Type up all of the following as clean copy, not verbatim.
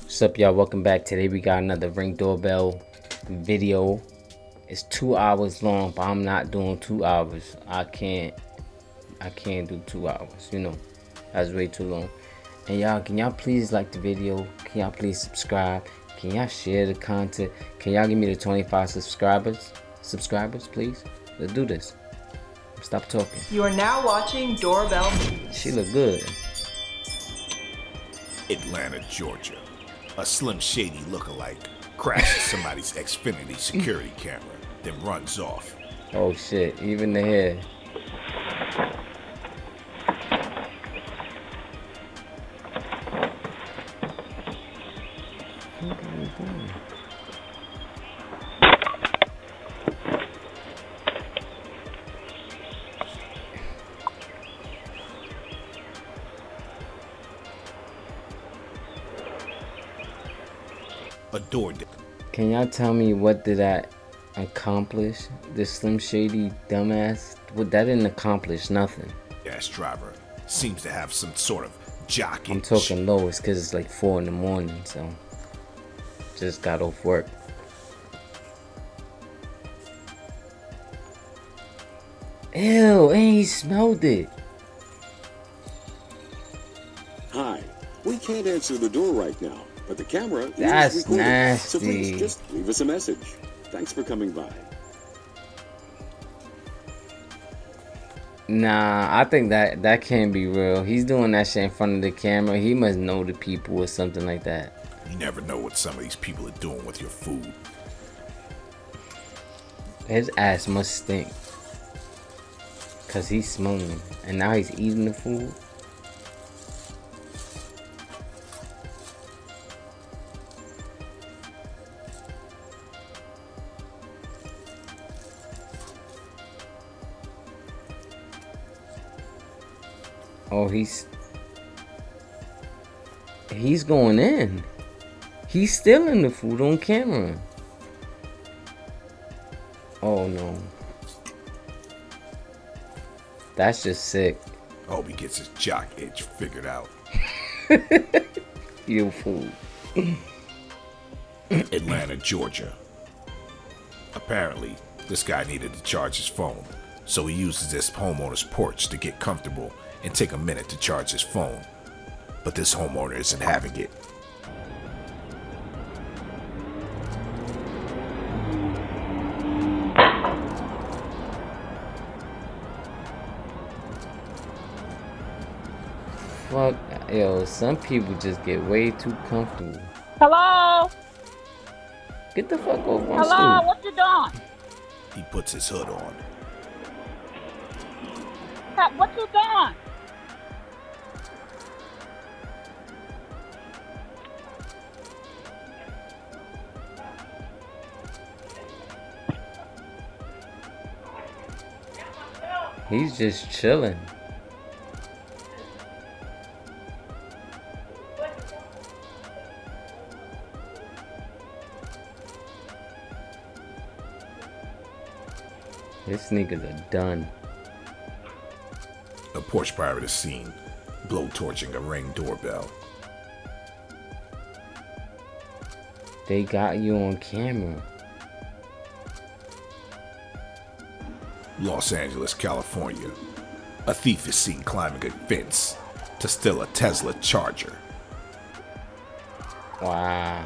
What's up, y'all? Welcome back. Today we got another Ring doorbell video. It's 2 hours long, but I'm not doing 2 hours. I can't do 2 hours. You know, that's way too long. And y'all, can y'all please like the video? Can y'all please subscribe? Can y'all share the content? Can y'all give me the 25 subscribers? Please. Let's do this. Stop talking. You are now watching Doorbell News. She look good. Atlanta, Georgia. A Slim Shady lookalike crashes somebody's Xfinity security camera, then runs off. Oh shit, even the hair. What are you doing? A door. Can y'all tell me what did that accomplish? This Slim Shady dumbass? What, that didn't accomplish nothing. Gas driver seems to have some sort of jock itch. I'm talking low, it's cause it's like 4 in the morning, so just got off work. Ew, and he smelled it. Hi, we can't answer the door right now, but the camera That's is recording. nasty. So please just leave us a message. Thanks for coming by. Nah, I think that can't be real. He's doing that shit in front of the camera. He must know the people or something like that. You never know what some of these people are doing with your food. His ass must stink. Cause he's smoking. And now he's eating the food. Oh, he's going in. He's stealing the food on camera. Oh no. That's just sick. I hope he gets his jock itch figured out. You fool. Atlanta, Georgia. Apparently, this guy needed to charge his phone, so he uses this homeowner's porch to get comfortable and take a minute to charge his phone. But this homeowner isn't having it. Fuck, yo, some people just get way too comfortable. Hello? Get the fuck off my Hello? stool. What you doing? He puts his hood on. What you doing? He's just chilling. This niggas are done. A porch pirate is seen blowtorching a Ring doorbell. They got you on camera. Los Angeles, California. A thief is seen climbing a fence to steal a Tesla Charger. Wow.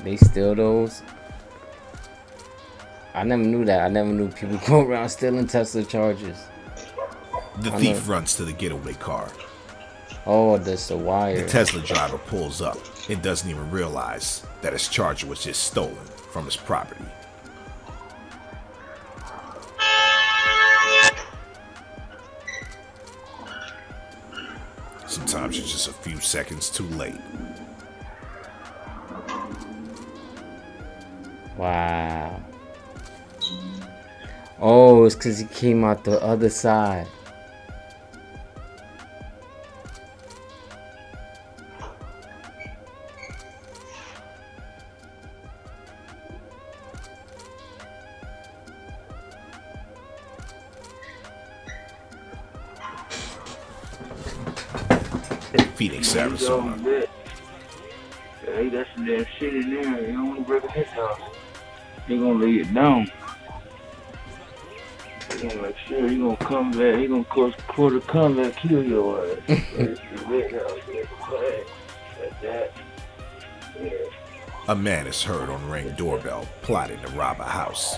They steal those? I never knew that. I never knew people go around stealing Tesla Chargers. The thief runs to the getaway car. Oh, that's the wire. The Tesla driver pulls up and doesn't even realize that his Charger was just stolen from his property. Sometimes you're just a few seconds too late. Wow. Oh, it's because he came out the other side. Phoenix, Arizona. He got some damn shit in there. You don't want to break in his house. He gonna lay it down. He gonna make sure he gonna come back. He gonna cause a comeback, kill your ass. It's the red house. It's like that. Yeah. A man is heard on Ring doorbell plotting to rob a house.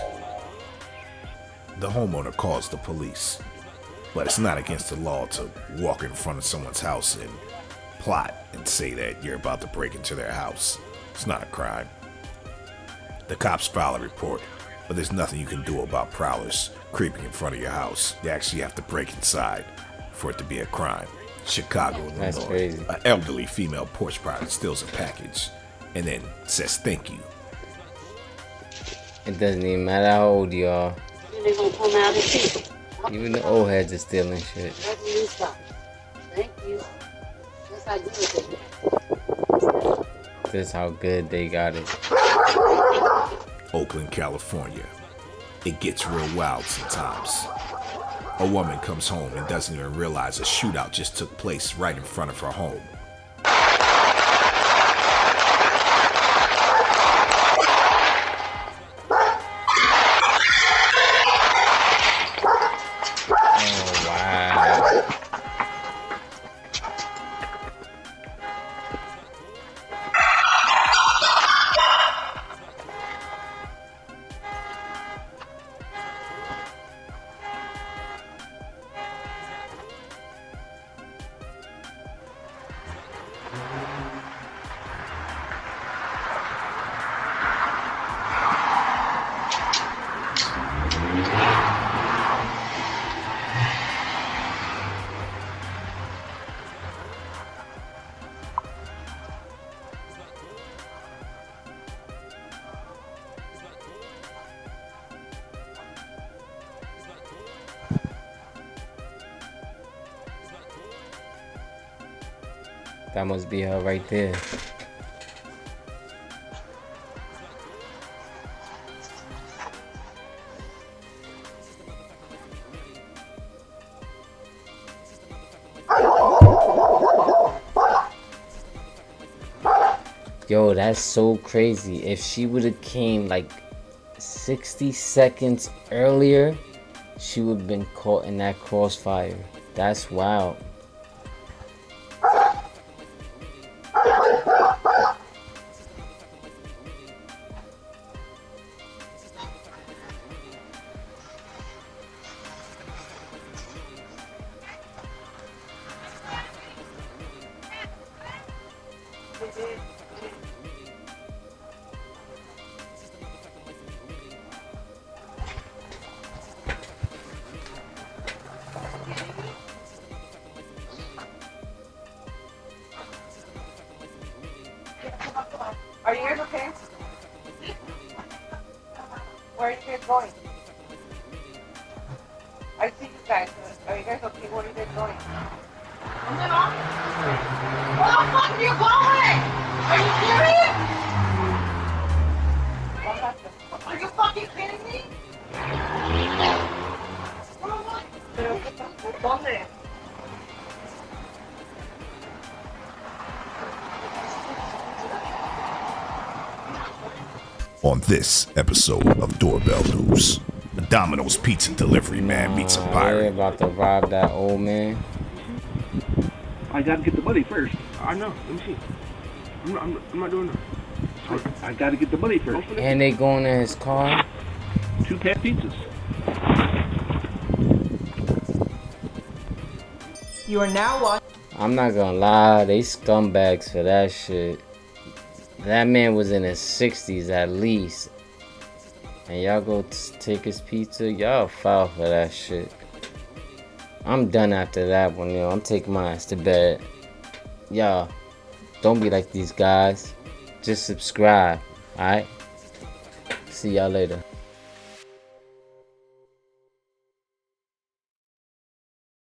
The homeowner calls the police, but it's not against the law to walk in front of someone's house and plot and say that you're about to break into their house. It's not a crime. The cops file a report, but there's nothing you can do about prowlers creeping in front of your house. You actually have to break inside for it to be a crime. Chicago, Illinois. That's crazy. An elderly female porch pirate steals a package and then says thank you. It doesn't even matter how old you are. They gonna come out and see. Even the old heads are stealing shit. Let me stop. Thank you. That's how good it is. This is how good they got it. Oakland, California. It gets real wild sometimes. A woman comes home and doesn't even realize a shootout just took place right in front of her home. Oh, wow. That must be her right there. Yo, that's so crazy. If she would have came like 60 seconds earlier, she would have been caught in that crossfire. That's wild. Are you guys okay? Where are you guys going? I see you guys. Are you guys okay? Where are you guys going? Where the fuck are you going? Are you serious? Are you fucking kidding me? ¿Dónde? On this episode of Doorbell News, a Domino's pizza delivery man meets a They're pirate. about to rob that old man. I gotta get the money first. I know. Let me see. I'm not doing that. I gotta get the money first. And they going in his car. 2 pan pizzas. You are now watching. I'm not gonna lie, they scumbags for that shit. That man was in his 60s at least. And y'all go take his pizza, y'all foul for that shit. I'm done after that one, yo. I'm taking my ass to bed. Y'all, don't be like these guys. Just subscribe, alright? See y'all later.